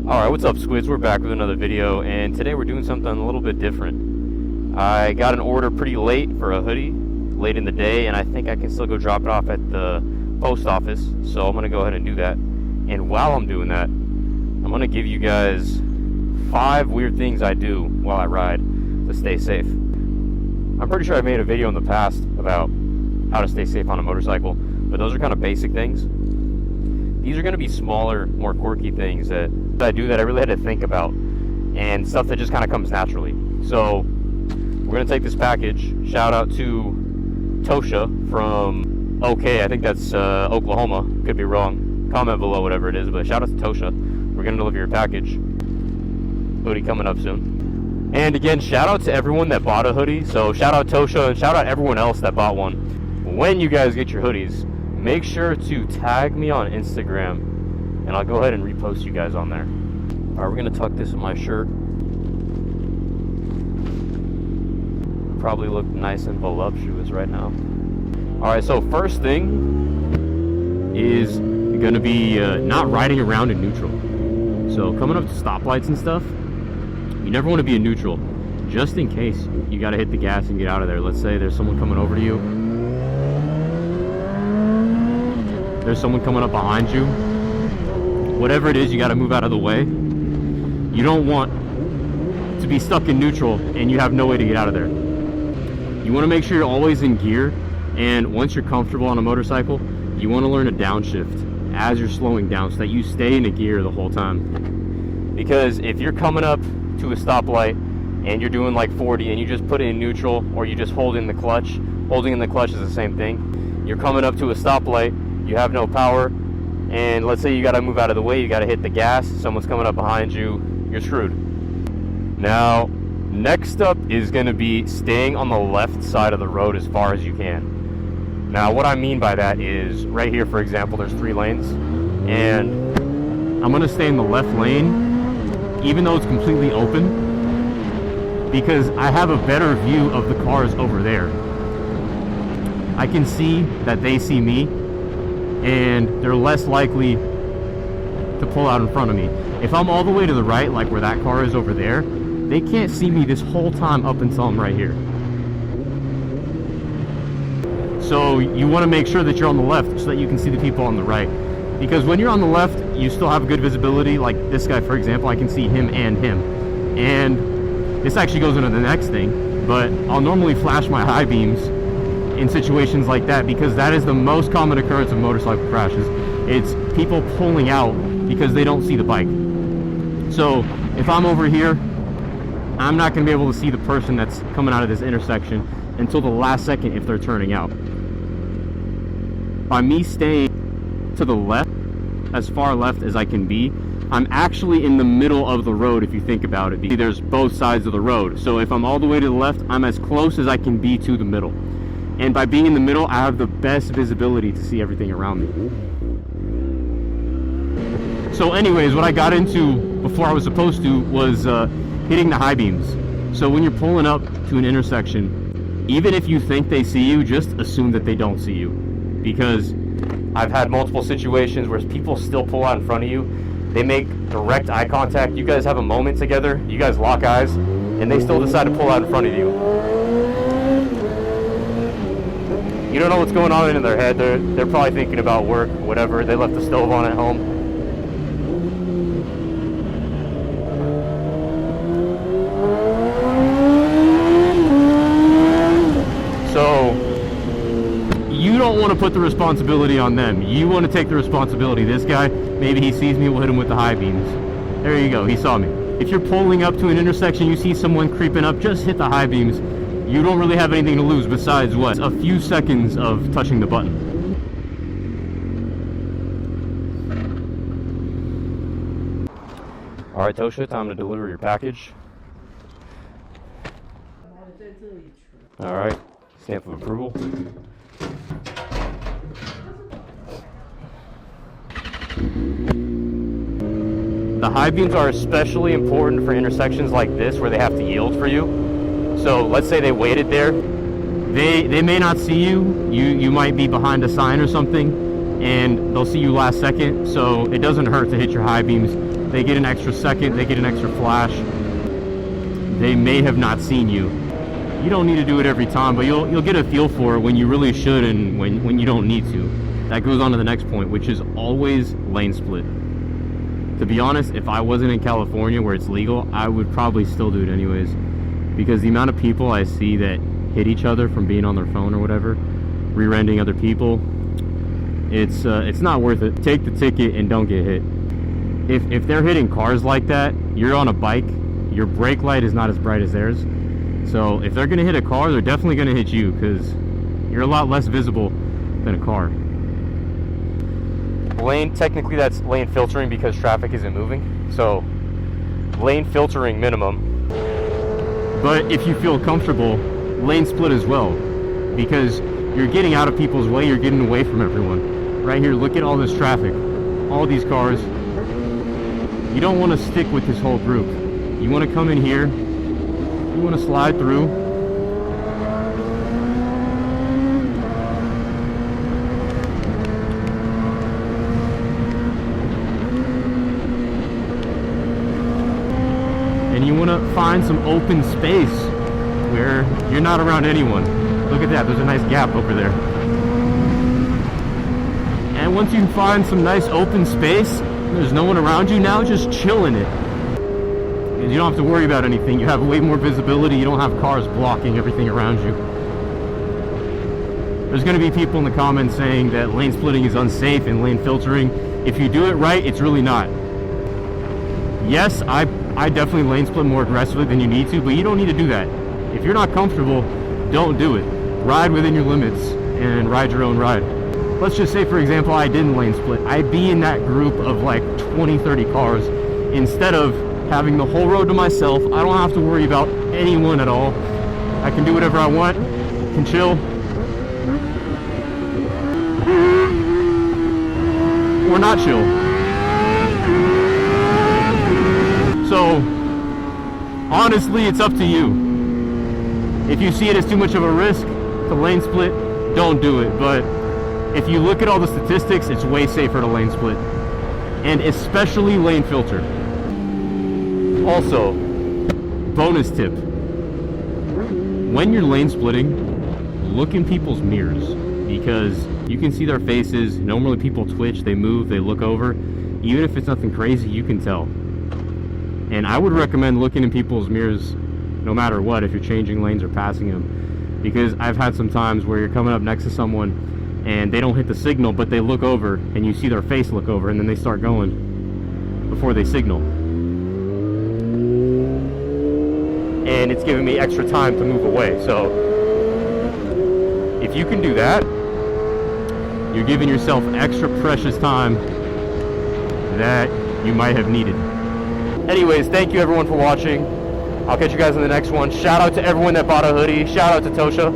Alright, what's up, squids? We're back with another video, and today we're doing something a little bit different. I got an order pretty late for a hoodie, late in the day, and I think I can still go drop it off at the post office, so I'm going to go ahead and do that. And while I'm doing that, I'm going to give you guys 5 weird things I do while I ride to stay safe. I'm pretty sure I've made a video in the past about how to stay safe on a motorcycle, but those are kind of basic things. These are going to be smaller, more quirky things that I do that I really had to think about, and stuff that just kind of comes naturally. So we're going to take this package. Shout out to Tosha from OK, I think that's Oklahoma, could be wrong. Comment below whatever it is, but shout out to Tosha. We're going to deliver your package. Hoodie coming up soon. And again, shout out to everyone that bought a hoodie. So shout out Tosha and shout out everyone else that bought one. When you guys get your hoodies, make sure to tag me on Instagram, and I'll go ahead and repost you guys on there. Alright, we're going to tuck this in my shirt. Probably look nice and voluptuous right now. Alright, so first thing is going to be not riding around in neutral. So coming up to stoplights and stuff, you never want to be in neutral, just in case you got to hit the gas and get out of there. Let's say there's someone coming over to you. There's someone coming up behind you. Whatever it is, you got to move out of the way. You don't want to be stuck in neutral and you have no way to get out of there. You want to make sure you're always in gear, and once you're comfortable on a motorcycle, you want to learn a downshift as you're slowing down so that you stay in a gear the whole time. Because if you're coming up to a stoplight and you're doing like 40 and you just put it in neutral, or you just hold in the clutch, holding in the clutch is the same thing. You're coming up to a stoplight, you have no power, and let's say you got to move out of the way, you got to hit the gas, someone's coming up behind you, you're screwed. Now, next up is going to be staying on the left side of the road as far as you can. Now, what I mean by that is, right here, for example, there's 3 lanes, and I'm going to stay in the left lane, even though it's completely open, because I have a better view of the cars over there. I can see that they see me, and they're less likely to pull out in front of me. If I'm all the way to the right, like where that car is over there, they can't see me this whole time up until I'm right here. So you want to make sure that you're on the left so that you can see the people on the right. Because when you're on the left, you still have good visibility. Like this guy, for example, I can see him and him. And this actually goes into the next thing, but I'll normally flash my high beams in situations like that, because that is the most common occurrence of motorcycle crashes. It's people pulling out because they don't see the bike. So if I'm over here, I'm not going to be able to see the person that's coming out of this intersection until the last second if they're turning out. By me staying to the left, as far left as I can be, I'm actually in the middle of the road if you think about it. There's both sides of the road. So if I'm all the way to the left, I'm as close as I can be to the middle. And by being in the middle, I have the best visibility to see everything around me. So anyways, what I got into before I was supposed to was hitting the high beams. So when you're pulling up to an intersection, even if you think they see you, just assume that they don't see you. Because I've had multiple situations where people still pull out in front of you. They make direct eye contact. You guys have a moment together. You guys lock eyes, and they still decide to pull out in front of you. You don't know what's going on in their head. They're probably thinking about work, whatever. They left the stove on at home. So you don't want to put the responsibility on them. You want to take the responsibility. This guy, maybe he sees me, we'll hit him with the high beams. There you go, he saw me. If you're pulling up to an intersection, you see someone creeping up, just hit the high beams. You don't really have anything to lose besides what? A few seconds of touching the button. Alright, Tosha, time to deliver your package. Alright, stamp of approval. The high beams are especially important for intersections like this where they have to yield for you. So let's say they waited there. They may not see you. You might be behind a sign or something, and they'll see you last second. So it doesn't hurt to hit your high beams they get an extra second, they get an extra flash. They may have not seen you. You don't need to do it every time, but you'll get a feel for it when you really should and when you don't need to. That goes on to the next point, which is always lane split. To be honest, if I wasn't in California where it's legal, I would probably still do it anyways. Because the amount of people I see that hit each other from being on their phone or whatever, rear-ending other people, it's not worth it. Take the ticket and don't get hit. If they're hitting cars like that, you're on a bike, your brake light is not as bright as theirs. So if they're gonna hit a car, they're definitely gonna hit you because you're a lot less visible than a car. Lane, technically that's lane filtering because traffic isn't moving. So lane filtering minimum. But if you feel comfortable, lane split as well, because you're getting out of people's way, you're getting away from everyone. Right here, look at all this traffic, all these cars. You don't want to stick with this whole group. You want to come in here, you want to slide through. And you want to find some open space where you're not around anyone. Look at that, there's a nice gap over there. And once you find some nice open space, there's no one around you now, just chill in it. You don't have to worry about anything. You have way more visibility. You don't have cars blocking everything around you. There's going to be people in the comments saying that lane splitting is unsafe and lane filtering. If you do it right, it's really not. Yes, I definitely lane split more aggressively than you need to, but you don't need to do that. If you're not comfortable, don't do it. Ride within your limits and ride your own ride. Let's just say, for example, I didn't lane split. I'd be in that group of like 20, 30 cars instead of having the whole road to myself. I don't have to worry about anyone at all. I can do whatever I want, can chill. Or not chill. So, honestly, it's up to you. If you see it as too much of a risk to lane split, don't do it. But if you look at all the statistics, it's way safer to lane split. And especially lane filter. Also, bonus tip. When you're lane splitting, look in people's mirrors. Because you can see their faces. Normally people twitch, they move, they look over. Even if it's nothing crazy, you can tell. And I would recommend looking in people's mirrors no matter what, if you're changing lanes or passing them. Because I've had some times where you're coming up next to someone and they don't hit the signal, but they look over and you see their face look over and then they start going before they signal. And it's giving me extra time to move away. So if you can do that, you're giving yourself extra precious time that you might have needed. Anyways, thank you everyone for watching. I'll catch you guys in the next one. Shout out to everyone that bought a hoodie. Shout out to Tosha.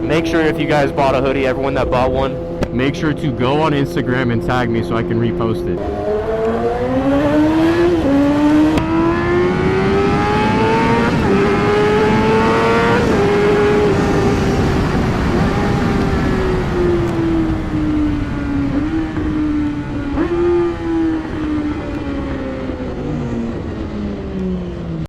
Make sure if you guys bought a hoodie, everyone that bought one, make sure to go on Instagram and tag me so I can repost it.